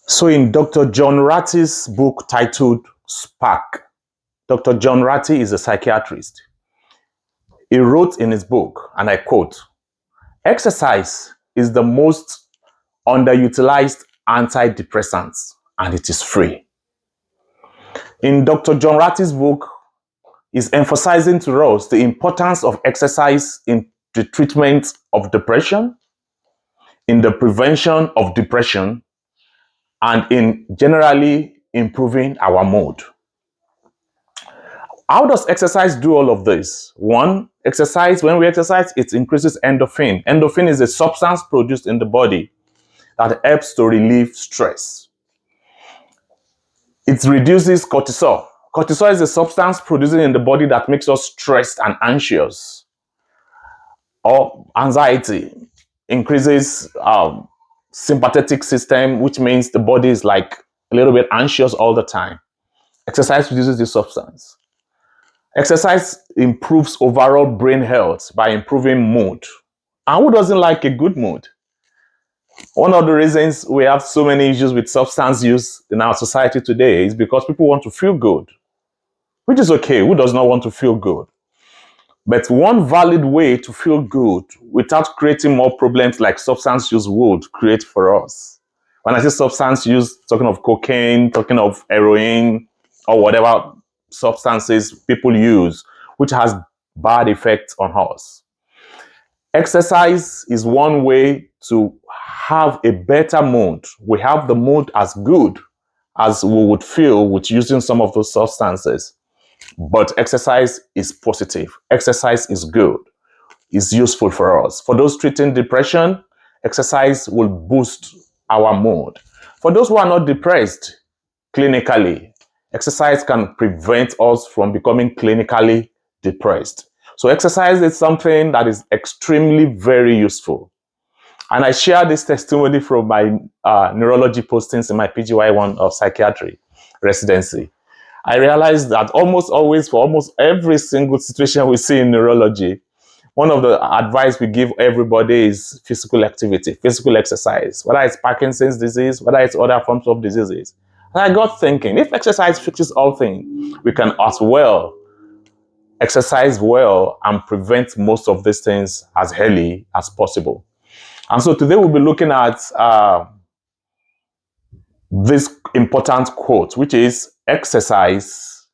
So in Dr. John Ratty's book titled Spark, Dr. John Ratty is a psychiatrist. He wrote in his book, and I quote, "Exercise is the most underutilized antidepressant, and it is free." In Dr. John Ratty's book, he's emphasizing to us the importance of exercise in the treatment of depression, in the prevention of depression, and in generally improving our mood. How does exercise do all of this? One, exercise, when we exercise, it increases endorphin. Endorphin is a substance produced in the body that helps to relieve stress. It reduces cortisol. Cortisol is a substance produced in the body that makes us stressed and anxious. Or anxiety increases sympathetic system, which means the body is like a little bit anxious all the time. Exercise reduces this substance. Exercise improves overall brain health by improving mood. And who doesn't like a good mood? One of the reasons we have so many issues with substance use in our society today is because people want to feel good, which is okay. Who does not want to feel good? But one valid way to feel good without creating more problems like substance use would create for us. When I say substance use, talking of cocaine, talking of heroin, or whatever substances people use, which has bad effects on us. Exercise is one way to have a better mood. We have the mood as good as we would feel with using some of those substances. But exercise is positive. Exercise is good. It's useful for us. For those treating depression, exercise will boost our mood. For those who are not depressed clinically, exercise can prevent us from becoming clinically depressed. So exercise is something that is extremely very useful. And I share this testimony from my neurology postings in my PGY1 of psychiatry residency. I realized that almost always, for almost every single situation we see in neurology, one of the advice we give everybody is physical activity, physical exercise, whether it's Parkinson's disease, whether it's other forms of diseases. And I got thinking, if exercise fixes all things, we can as well exercise well and prevent most of these things as early as possible. And so today we'll be looking at this important quote, which is exercise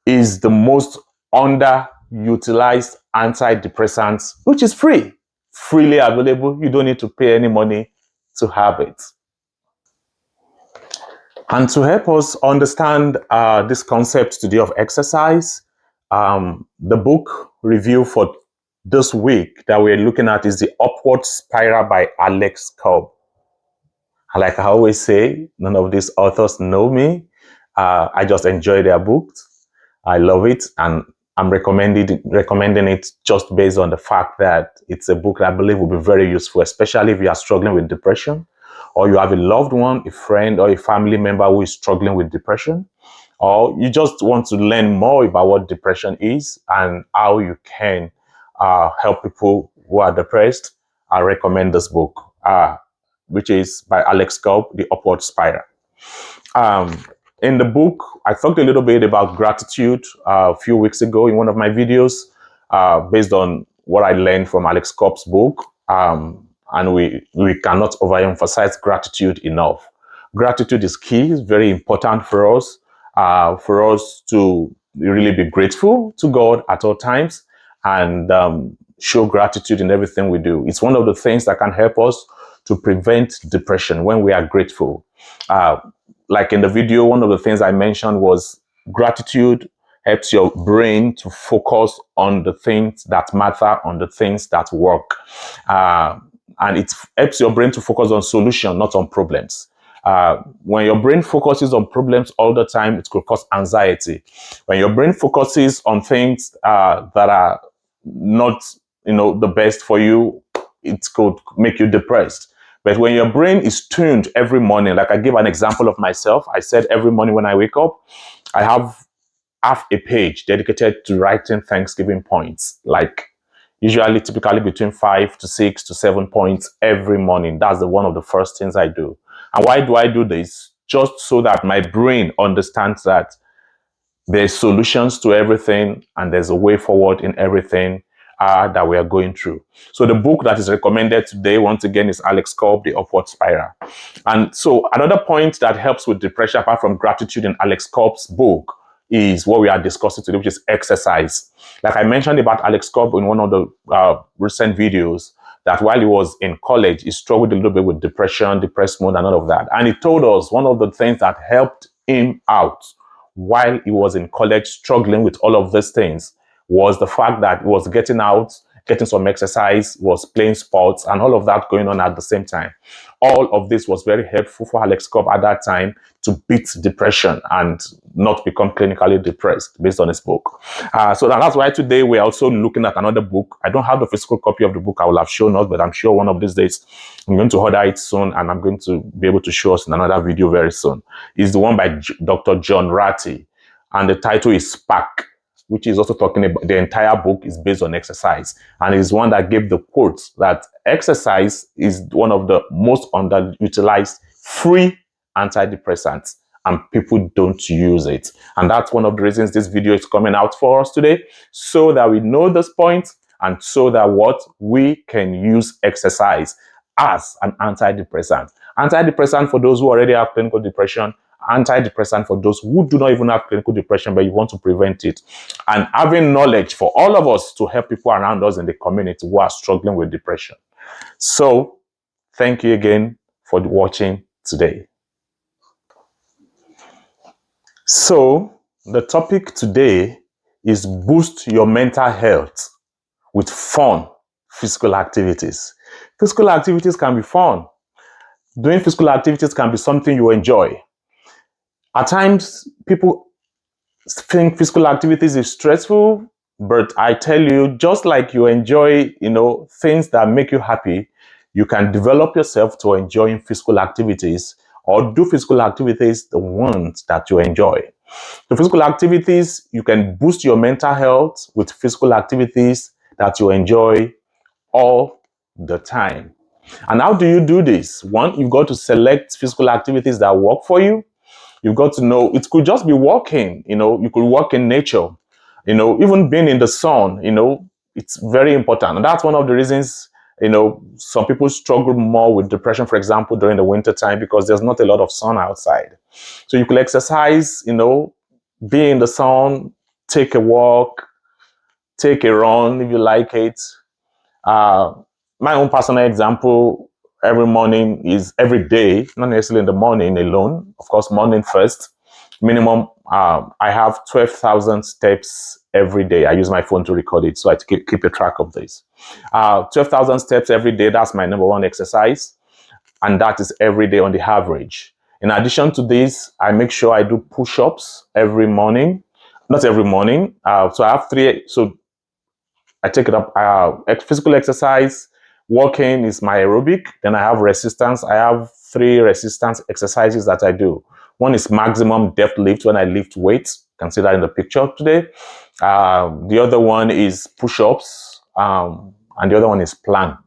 is the most underutilized antidepressant, which is free, freely available. You don't need to pay any money to have it. And to help us understand this concept today of exercise, the book review for this week that we're looking at is The Upward Spiral by Alex Cobb. Like I always say, none of these authors know me. I just enjoy their books. I love it, and I'm recommending it just based on the fact that it's a book that I believe will be very useful, especially if you are struggling with depression, or you have a loved one, a friend, or a family member who is struggling with depression, or you just want to learn more about what depression is and how you can help people who are depressed. I recommend this book, which is by Alex Cobb, The Upward Spiral. In the book, I talked a little bit about gratitude a few weeks ago in one of my videos, based on what I learned from Alex Cobb's book. And we cannot overemphasize gratitude enough. Gratitude is key. It's very important for us to really be grateful to God at all times and show gratitude in everything we do. It's one of the things that can help us to prevent depression when we are grateful. Like in the video, one of the things I mentioned was gratitude helps your brain to focus on the things that matter, on the things that work. And it helps your brain to focus on solution, not on problems. When your brain focuses on problems all the time, it could cause anxiety. When your brain focuses on things that are not, the best for you, it could make you depressed. But when your brain is tuned every morning, like I give an example of myself, I said every morning when I wake up, I have half a page dedicated to writing Thanksgiving points, like usually typically between 5 to 6 to 7 points every morning. That's one of the first things I do. And why do I do this? Just so that my brain understands that there's solutions to everything and there's a way forward in everything that we are going through. So the book that is recommended today, once again, is Alex Kolb, The Upward Spiral. And so another point that helps with depression, apart from gratitude in Alex Kolb's book, is what we are discussing today, which is exercise. Like I mentioned about Alex Kolb in one of the recent videos, that while he was in college, he struggled a little bit with depression, depressed mood, and all of that. And he told us one of the things that helped him out while he was in college struggling with all of these things was the fact that he was getting out, getting some exercise, was playing sports, and all of that going on at the same time. All of this was very helpful for Alex Kolb at that time to beat depression and not become clinically depressed based on his book. So that's why today we're also looking at another book. I don't have the physical copy of the book. I will have shown us, but I'm sure one of these days I'm going to order it soon and I'm going to be able to show us in another video very soon. It's the one by Dr. John Ratty, and the title is Spark, which is also talking about the entire book is based on exercise. And it's one that gave the quote that exercise is one of the most underutilized free antidepressants, and people don't use it. And that's one of the reasons this video is coming out for us today, so that we know this point and so that what we can use exercise as an antidepressant. Antidepressant for those who already have clinical depression, antidepressant for those who do not even have clinical depression, but you want to prevent it. And having knowledge for all of us to help people around us in the community who are struggling with depression. So, thank you again for watching today. So, the topic today is boost your mental health with fun physical activities. Physical activities can be fun. Doing physical activities can be something you enjoy. At times, people think physical activities is stressful, but I tell you, just like you enjoy, things that make you happy, you can develop yourself to enjoying physical activities or do physical activities, the ones that you enjoy. The physical activities, you can boost your mental health with physical activities that you enjoy all the time. And how do you do this? One, you've got to select physical activities that work for you. You've got to know, it could just be walking, you could walk in nature, even being in the sun, it's very important. And that's one of the reasons, some people struggle more with depression, for example, during the winter time, because there's not a lot of sun outside. So you could exercise, be in the sun, take a walk, take a run if you like it. My own personal example every morning is every day, not necessarily in the morning alone. Of course, morning first. Minimum, I have 12,000 steps every day. I use my phone to record it, so I keep a track of this. 12,000 steps every day, that's my number one exercise. And that is every day on the average. In addition to this, I make sure I do push-ups every morning. Not every morning. So I have three. So I take it up. Physical exercise, walking is my aerobic. Then I have resistance. I have 3 resistance exercises that I do. One is maximum depth lift when I lift weights. You can see that in the picture today. The other one is push-ups. And the other one is plank.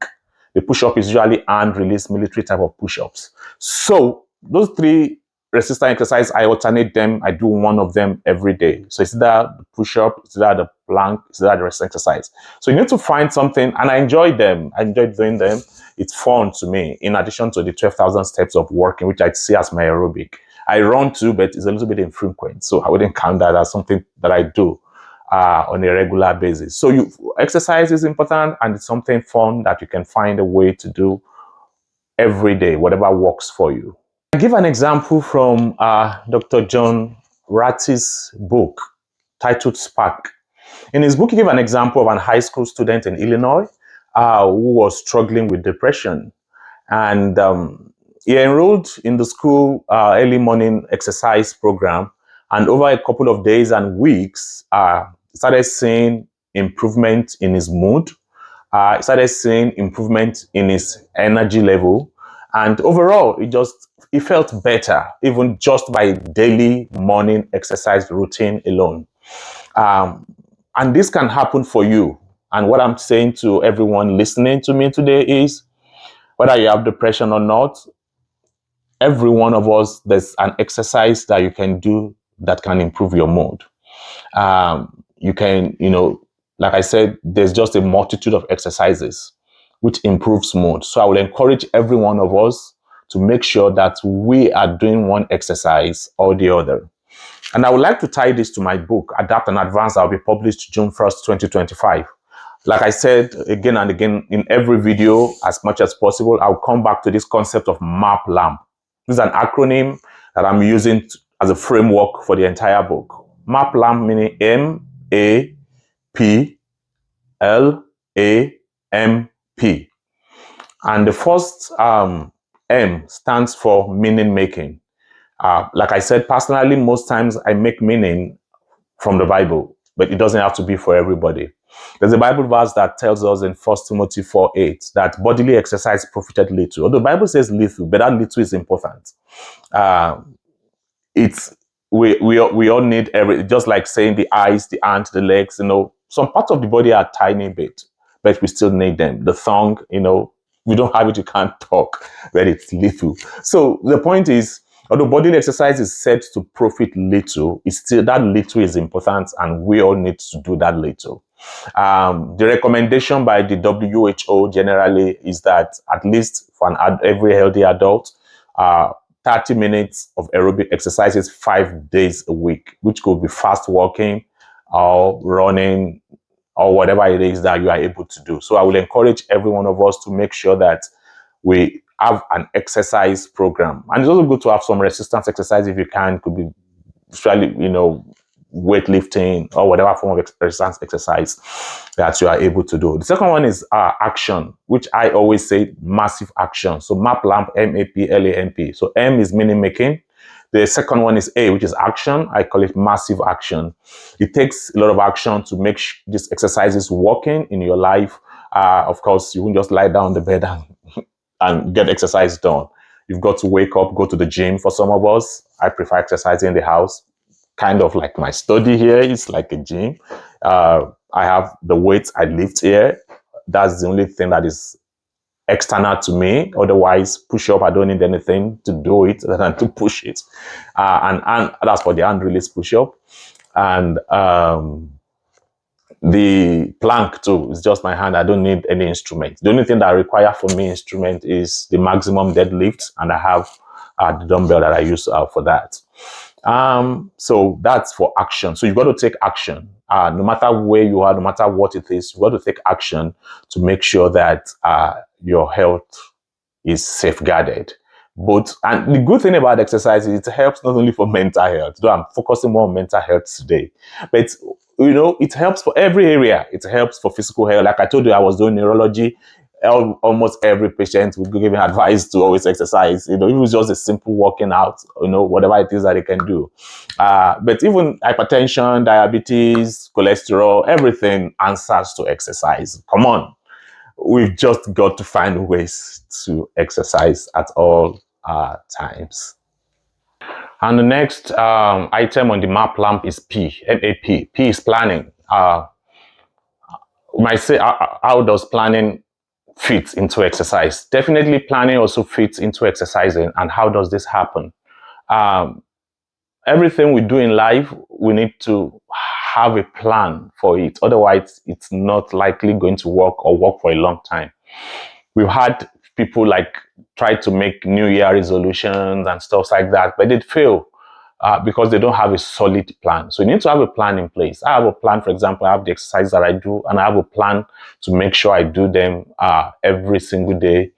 The push-up is usually hand release military type of push-ups. So those 3 resistance exercises, I alternate them. I do one of them every day. So it's either the push-up, it's either the plank, it's either the resistance exercise. So you need to find something, and I enjoy them. I enjoy doing them. It's fun to me, in addition to the 12,000 steps of walking, which I see as my aerobic. I run too, but it's a little bit infrequent. So I wouldn't count that as something that I do on a regular basis. So exercise is important, and it's something fun that you can find a way to do every day, whatever works for you. I give an example from Dr. John Ratty's book titled Spark. In his book, he gave an example of an high school student in Illinois who was struggling with depression. And he enrolled in the school early morning exercise program. And over a couple of days and weeks, started seeing improvement in his mood. Started seeing improvement in his energy level. And overall, he felt better, even just by daily morning exercise routine alone. And this can happen for you. And what I'm saying to everyone listening to me today is, whether you have depression or not, every one of us, there's an exercise that you can do that can improve your mood. You can, like I said, there's just a multitude of exercises which improves mood. So I will encourage every one of us to make sure that we are doing one exercise or the other. And I would like to tie this to my book, Adapt and Advance, that will be published June 1st, 2025. Like I said again and again in every video, as much as possible, I'll come back to this concept of MAP LAMP. This is an acronym that I'm using as a framework for the entire book. MAP LAMP meaning MAPLAMP. And the first M stands for meaning making. Like I said, personally, most times I make meaning from the Bible, but it doesn't have to be for everybody. There's a Bible verse that tells us in 1 Timothy 4:8 that bodily exercise profited little. Although the Bible says little, but that little is important. Uh, it's we all need just like saying the eyes, the hands, the legs. Some parts of the body are tiny bit, but we still need them. The tongue, we don't have it, you can't talk, but it's little. So the point is, although bodily exercise is said to profit little, it's still that little is important, and we all need to do that little. The recommendation by the WHO generally is that at least for every healthy adult, 30 minutes of aerobic exercises 5 days a week, which could be fast walking or running or whatever it is that you are able to do. So I will encourage every one of us to make sure that we have an exercise program. And it's also good to have some resistance exercise if you can. It could be especially, weightlifting or whatever form of resistance exercise that you are able to do. The second one is action, which I always say massive action. So MAP LAMP, MAPLAMP. So M is meaning making. The second one is A, which is action. I call it massive action. It takes a lot of action to make these exercises working in your life. Of course, you won't just lie down on the bed and get exercise done. You've got to wake up, go to the gym. For some of us, I prefer exercising in the house. Kind of like my study here is like a gym. I have the weights I lift here. That's the only thing that is external to me. Otherwise, push up, I don't need anything to do it other than to push it. And that's for the hand release push up. And the plank too is just my hand. I don't need any instrument. The only thing that I require for me instrument is the maximum deadlift, and I have the dumbbell that I use for that. So that's for action. So you've got to take action. No matter where you are, no matter what it is, you've got to take action to make sure that your health is safeguarded. And the good thing about exercise is it helps not only for mental health, though I'm focusing more on mental health today, but it helps for every area. It helps for physical health. Like I told you, I was doing neurology. Almost every patient would be given advice to always exercise. It was just a simple working out, whatever it is that they can do. But even hypertension, diabetes, cholesterol, everything answers to exercise. Come on. We've just got to find ways to exercise at all times. And the next item on the MAP LAMP is P, M-A-P. P is planning. You might say, how does planning fit into exercise? Definitely planning also fits into exercising. And how does this happen? Everything we do in life, we need to have a plan for it. Otherwise, it's not likely going to work or work for a long time. We've had people try to make New Year resolutions and stuff like that, but they fail because they don't have a solid plan. So you need to have a plan in place. I have a plan, for example, I have the exercises that I do, and I have a plan to make sure I do them every single day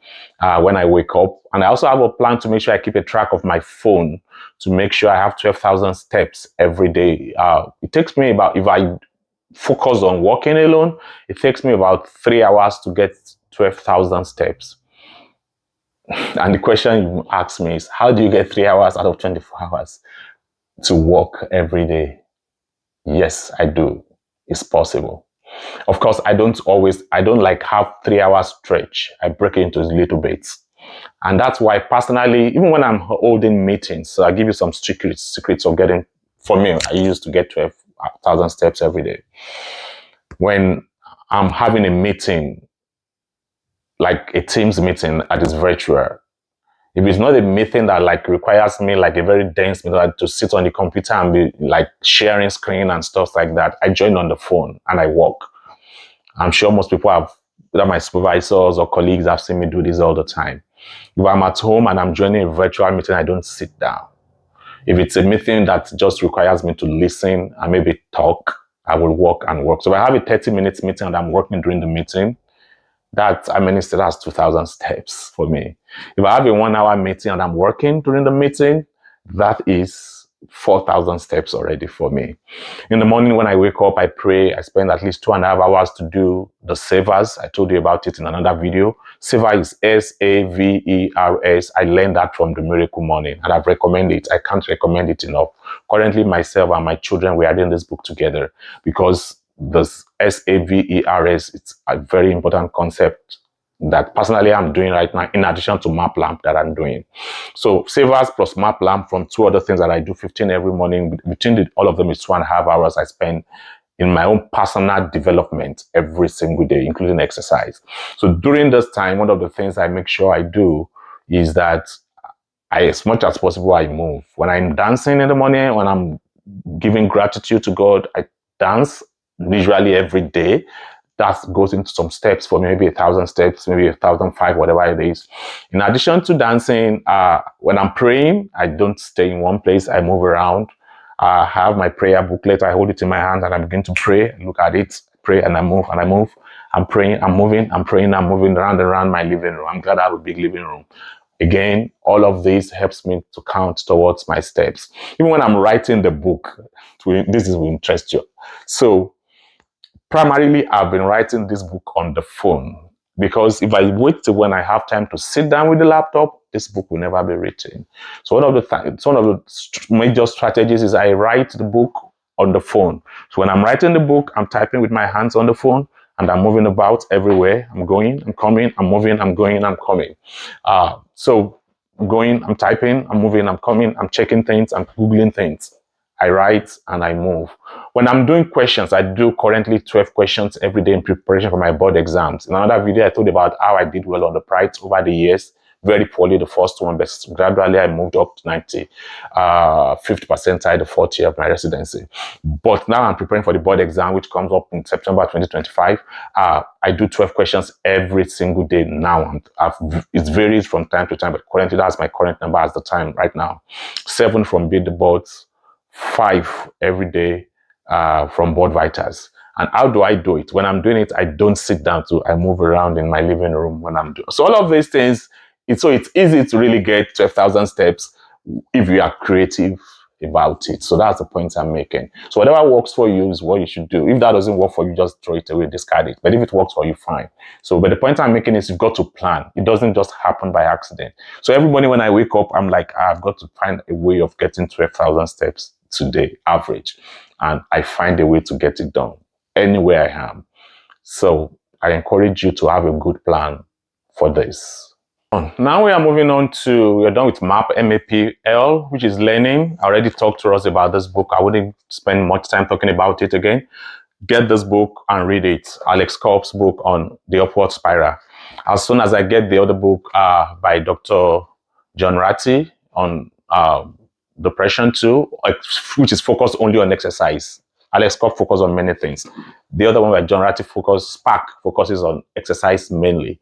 when I wake up. And I also have a plan to make sure I keep a track of my phone to make sure I have 12,000 steps every day. It takes me about, if I focus on walking alone, it takes me about 3 hours to get 12,000 steps. And the question you ask me is, how do you get 3 hours out of 24 hours to walk every day? Yes, I do. It's possible. Of course, I don't have 3 hours stretch. I break it into little bits. And that's why personally, even when I'm holding meetings, so I give you some secrets of getting, for me, I used to get 12,000 steps every day. When I'm having a meeting, like a Teams meeting that is virtual, If it's not a meeting that like requires me like a very dense meeting, like to sit on the computer and be like sharing screen and stuff like that, I join on the phone and I work. I'm sure most people have, that my supervisors or colleagues have seen me do this all the time. If I'm at home and I'm joining a virtual meeting, I don't sit down. If it's a meeting that just requires me to listen and maybe talk, I will walk and work. So if I have a 30 minutes meeting and I'm working during the meeting, that I mean, that's 2,000 steps for me. If I have a 1 hour meeting and I'm working during the meeting, that is 4,000 steps already for me. In the morning when I wake up, I pray. I spend at least 2.5 hours to do the savers. I told you about it in another video. Saver is Savers. I learned that from the Miracle Morning and I've recommended it. I can't recommend it enough. Currently, myself and my children, we are reading this book together because this Savers, it's a very important concept that personally I'm doing right now, in addition to map lamp that I'm doing. So savers plus map lamp from two other things that I do 15 every morning. Between all of them is 2.5 hours I spend in my own personal development every single day, including exercise. So during this time, one of the things I make sure I do is that as much as possible, I move. When I'm dancing in the morning, when I'm giving gratitude to God, I dance usually every day. That goes into some steps for me, maybe 1,000 steps, maybe 1,005, whatever it is. In addition to dancing, when I'm praying, I don't stay in one place. I move around. I have my prayer booklet. I hold it in my hand and I begin to pray. Look at it, pray, and I move and I move. I'm praying, I'm moving, I'm praying, I'm moving around and around my living room. I'm glad I have a big living room. Again, all of this helps me to count towards my steps. Even when I'm writing the book, this will interest you. So primarily, I've been writing this book on the phone because if I wait till when I have time to sit down with the laptop, this book will never be written. So one of the major strategies is I write the book on the phone. So when I'm writing the book, I'm typing with my hands on the phone and I'm moving about everywhere. I'm going, I'm coming, I'm moving, I'm going, I'm coming. So I'm going, I'm typing, I'm moving, I'm coming, I'm checking things, I'm Googling things. I write and I move. When I'm doing questions, I do currently 12 questions every day in preparation for my board exams. In another video, I told about how I did well on the Pride over the years. Very poorly the first one, but gradually I moved up to 50th percentile the fourth year of my residency. But now I'm preparing for the board exam, which comes up in September 2025. I do 12 questions every single day now. It varies from time to time, but currently that's my current number as the time right now. 7 from Beat the Boards, 5 every day from Board Vitals. And how do I do it? When I'm doing it, I don't sit down I move around in my living room when I'm doing. So all of these things, it's easy to really get 12,000 steps if you are creative about it. So that's the point I'm making. So whatever works for you is what you should do. If that doesn't work for you, just throw it away, discard it. But if it works for you, fine. So, but the point I'm making is you've got to plan. It doesn't just happen by accident. So every morning when I wake up, I'm like, I've got to find a way of getting 12,000 steps today, average. And I find a way to get it done anywhere I am. So I encourage you to have a good plan for this. Now we are moving on to, we're done with MAPL, which is learning. I already talked to us about this book. I wouldn't spend much time talking about it again. Get this book and read it. Alex Kopp's book on the upward spiral. As soon as I get the other book by Dr. John Ratty on depression too, which is focused only on exercise. Alex Kopp focuses on many things. The other one by John Ratty focuses on exercise mainly.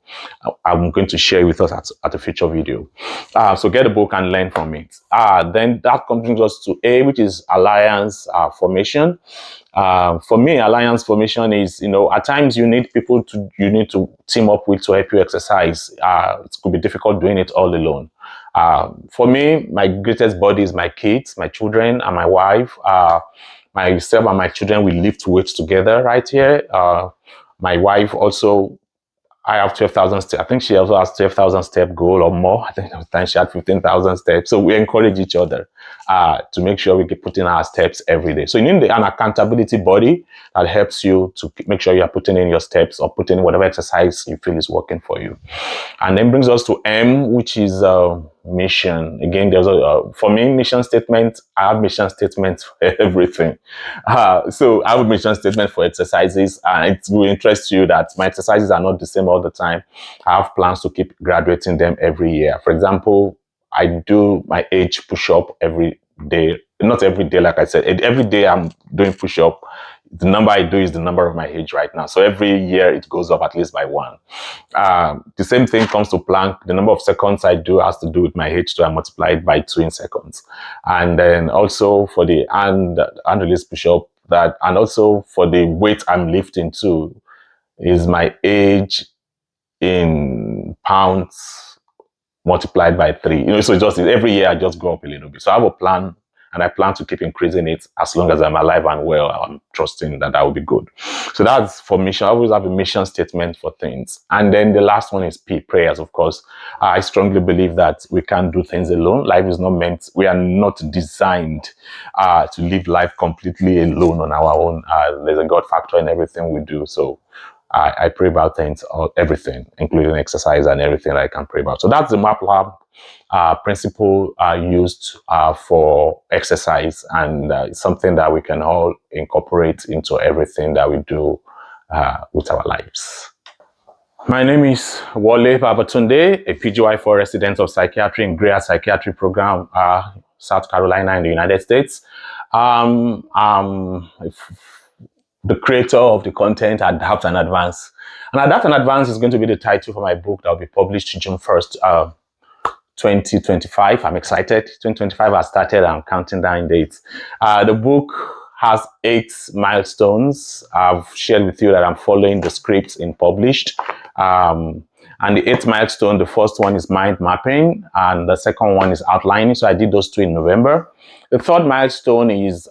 I'm going to share with us at a future video. So get a book and learn from it. Then that brings us to A, which is alliance formation. For me, alliance formation is, at times you need people you need to team up with to help you exercise. It could be difficult doing it all alone. For me, my greatest body is my kids, my children, and my wife. Myself and my children, we lift weights together right here. My wife also, I have 12,000 steps. I think she also has 12,000 step goal or more. I think at the time she had 15,000 steps. So we encourage each other to make sure we keep putting our steps every day. So you need an accountability body that helps you to make sure you are putting in your steps or putting in whatever exercise you feel is working for you. And then brings us to M, which is mission. Again, there's for me, mission statement. I have mission statements for everything. So I have a mission statement for exercises, and it will interest you that my exercises are not the same all the time. I have plans to keep graduating them every year. For example, I do my age push-up every day. Not every day, like I said. Every day I'm doing push-up. The number I do is the number of my age right now. So every year it goes up at least by one. The same thing comes to plank. The number of seconds I do has to do with my age, so I multiply it by 2 in seconds. And then also for the hand release push-up, that, and also for the weight I'm lifting too, is my age in pounds multiplied by 3. So just every year I just go up a little bit. So I have a plan, and I plan to keep increasing it as long as I'm alive and well. I'm trusting that will be good. So that's for mission. I always have a mission statement for things. And then the last one is prayers, of course. I strongly believe that we can't do things alone. Life is not meant, we are not designed to live life completely alone on our own. There's a God factor in everything we do. So I pray about things, everything, including exercise and everything I can pray about. So that's the MapLab principle used for exercise, and it's something that we can all incorporate into everything that we do with our lives. My name is Wole Babatunde, a PGY4 resident of psychiatry in Greer Psychiatry Program, South Carolina in the United States. The creator of the content Adapt and Advance. And Adapt and Advance is going to be the title for my book that will be published June 1st, 2025. I'm excited. 2025 has started. I'm counting down dates. The book has 8 milestones. I've shared with you that I'm following the scripts in published. And the 8th milestone, the first one is mind mapping, and the second one is outlining. So I did those 2 in November. The 3rd milestone is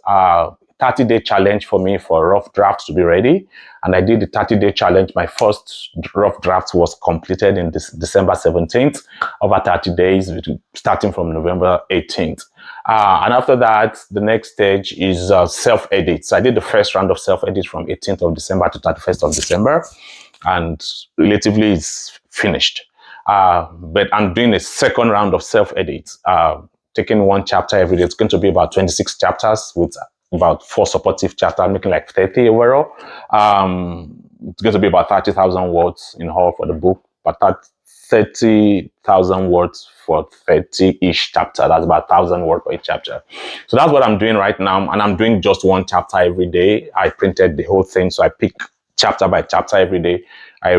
30-day challenge for me for rough drafts to be ready. And I did the 30-day challenge. My first rough draft was completed in December 17th, over 30 days, starting from November 18th. And after that, the next stage is self-edit. So I did the first round of self-edit from 18th of December to 31st of December. And relatively it's finished. But I'm doing a second round of self-edit, taking 1 chapter every day. It's going to be about 26 chapters with about 4 supportive chapters, making like 30 overall. It's going to be about 30,000 words in all for the book, but 30,000 words for 30 each chapter. That's about 1,000 words for each chapter. So that's what I'm doing right now. And I'm doing just 1 chapter every day. I printed the whole thing. So I pick chapter by chapter every day. I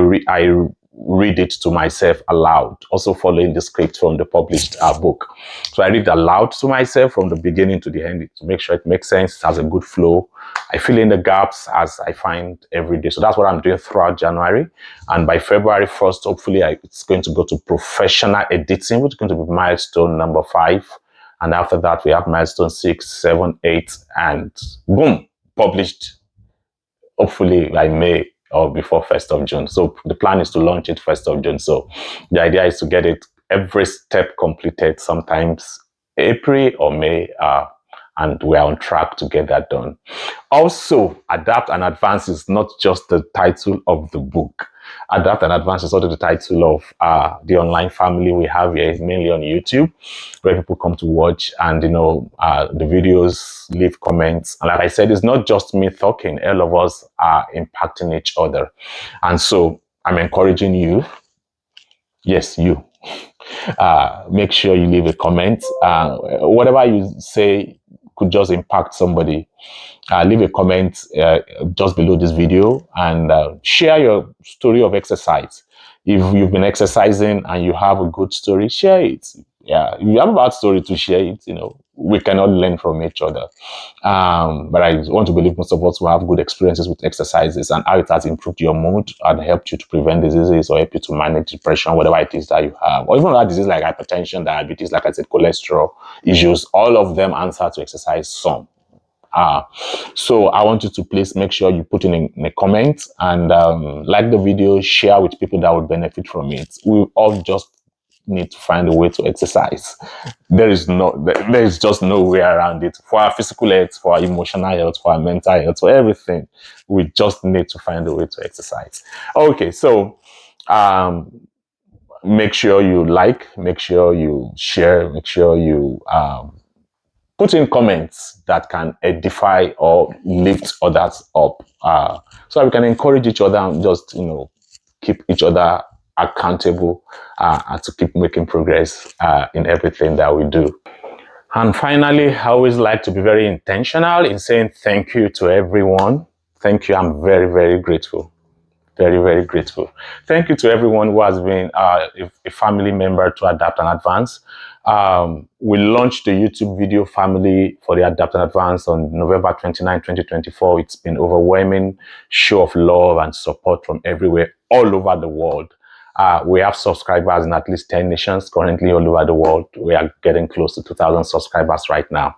read it to myself aloud, also following the script from the published book. So I read aloud to myself from the beginning to the end to make sure it makes sense, it has a good flow. I fill in the gaps as I find every day. So that's what I'm doing throughout January. And by February 1st, hopefully it's going to go to professional editing, which is going to be milestone number 5. And after that, we have milestone 6, 7, 8, and boom, published, hopefully by May or before 1st of June. So the plan is to launch it 1st of June. So the idea is to get it every step completed, sometimes April or May, and we're on track to get that done. Also, Adapt and Advance is not just the title of the book. Adapt and Advance is also the title of the online family we have here, mainly on YouTube, where people come to watch and, the videos, leave comments. And like I said, it's not just me talking. All of us are impacting each other. And so I'm encouraging you, yes, you, make sure you leave a comment. Whatever you say could just impact somebody. Leave a comment just below this video, and share your story of exercise. If you've been exercising and you have a good story, share it. Yeah, if you have a bad story to share it, we cannot learn from each other. But I want to believe most of us will have good experiences with exercises and how it has improved your mood and helped you to prevent diseases or help you to manage depression, whatever it is that you have. Or even other diseases like hypertension, diabetes, like I said, cholesterol issues, all of them answer to exercise some. So I want you to please make sure you put in a comment and like the video, share with people that would benefit from it. We all just need to find a way to exercise. There is just no way around it. For our physical health, for our emotional health, for our mental health, for everything, we just need to find a way to exercise. Okay, so make sure you like, make sure you share, make sure you put in comments that can edify or lift others up, so we can encourage each other and just, keep each other accountable and to keep making progress in everything that we do. And finally, I always like to be very intentional in saying thank you to everyone. Thank you. I'm very, very grateful. Very, very grateful. Thank you to everyone who has been a family member to Adapt and Advance. We launched the YouTube video family for the Adapt and Advance on November 29, 2024. It's been overwhelming show of love and support from everywhere, all over the world. We have subscribers in at least 10 nations currently all over the world. We are getting close to 2,000 subscribers right now.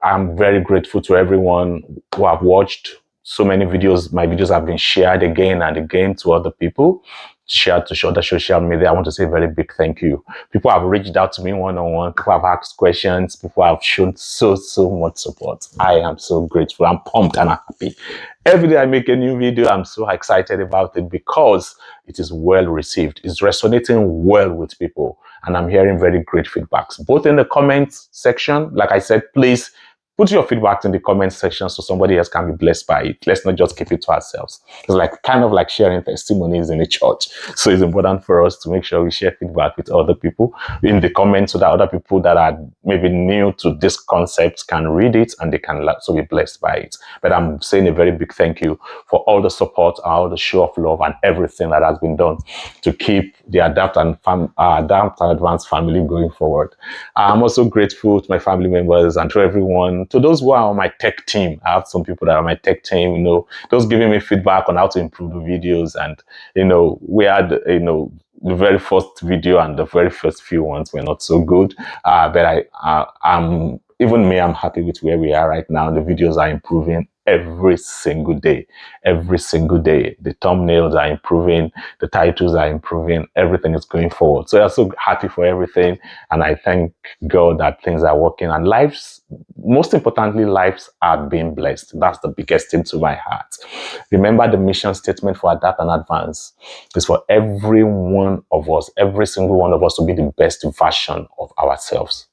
I'm very grateful to everyone who have watched so many videos. My videos have been shared again and again to other people, shared to other social media. I want to say a very big thank you. People have reached out to me one-on-one. People have asked questions. People have shown so much support. I am so grateful. I'm pumped and I'm happy. Every day I make a new video, I'm so excited about it because it is well received. It's resonating well with people. And I'm hearing very great feedbacks, both in the comments section. Like I said, please put your feedback in the comment section so somebody else can be blessed by it. Let's not just keep it to ourselves. It's like kind of like sharing testimonies in a church. So it's important for us to make sure we share feedback with other people in the comments so that other people that are maybe new to this concept can read it and they can also be blessed by it. But I'm saying a very big thank you for all the support, all the show of love and everything that has been done to keep the Adapt and Advance family going forward. I'm also grateful to my family members and to everyone, to those who are on my tech team. I have some people that are on my tech team, those giving me feedback on how to improve the videos. And, we had, the very first video and the very first few ones were not so good. But I'm happy with where we are right now. The videos are improving every single day. Every single day. The thumbnails are improving. The titles are improving. Everything is going forward. So I'm so happy for everything. And I thank God that things are working and most importantly, lives are being blessed. That's the biggest thing to my heart. Remember the mission statement for Adapt and Advance is for every one of us, every single one of us to be the best version of ourselves.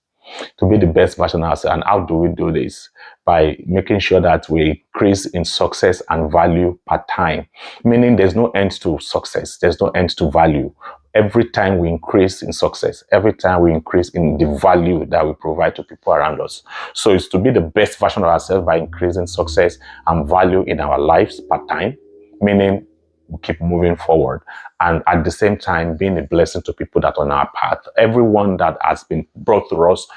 To be the best version of ourselves. And how do we do this? By making sure that we increase in success and value per time. Meaning there's no end to success. There's no end to value. Every time we increase in success, every time we increase in the value that we provide to people around us. So it's to be the best version of ourselves by increasing success and value in our lives per time. Meaning we keep moving forward and at the same time being a blessing to people that are on our path. Everyone that has been brought to us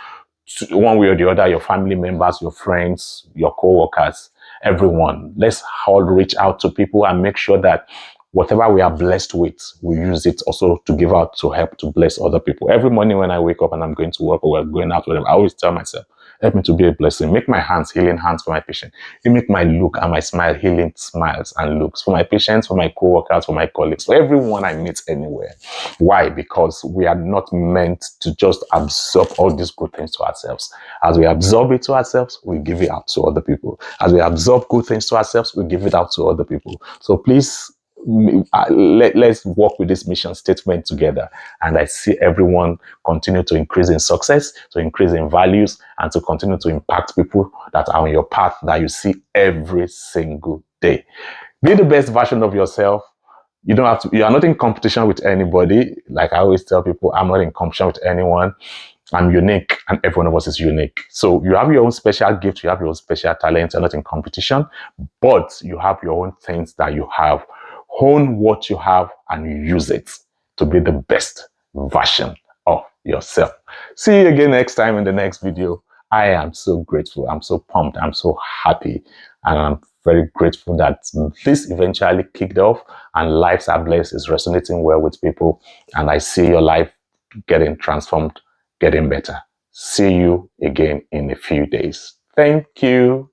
one way or the other, your family members, your friends, your co-workers, everyone. Let's all reach out to people and make sure that whatever we are blessed with, we use it also to give out to help to bless other people. Every morning when I wake up and I'm going to work or we're going out with them, I always tell myself, help me to be a blessing. Make my hands healing hands for my patient. You make my look and my smile healing smiles and looks for my patients, for my co-workers, for my colleagues, for everyone I meet anywhere. Why? Because we are not meant to just absorb all these good things to ourselves. As we absorb it to ourselves, we give it out to other people. As we absorb good things to ourselves, we give it out to other people. So please, let's work with this mission statement together. And I see everyone continue to increase in success, to increase in values, and to continue to impact people that are on your path that you see every single day. Be the best version of yourself. You are not in competition with anybody. Like I always tell people, I'm not in competition with anyone. I'm unique and every one of us is unique. So you have your own special gift, you have your own special talent, you're not in competition, but you have your own things that you have. Hone what you have and use it to be the best version of yourself. See you again next time in the next video. I am so grateful. I'm so pumped. I'm so happy. And I'm very grateful that this eventually kicked off and Lives Are Blessed is resonating well with people. And I see your life getting transformed, getting better. See you again in a few days. Thank you.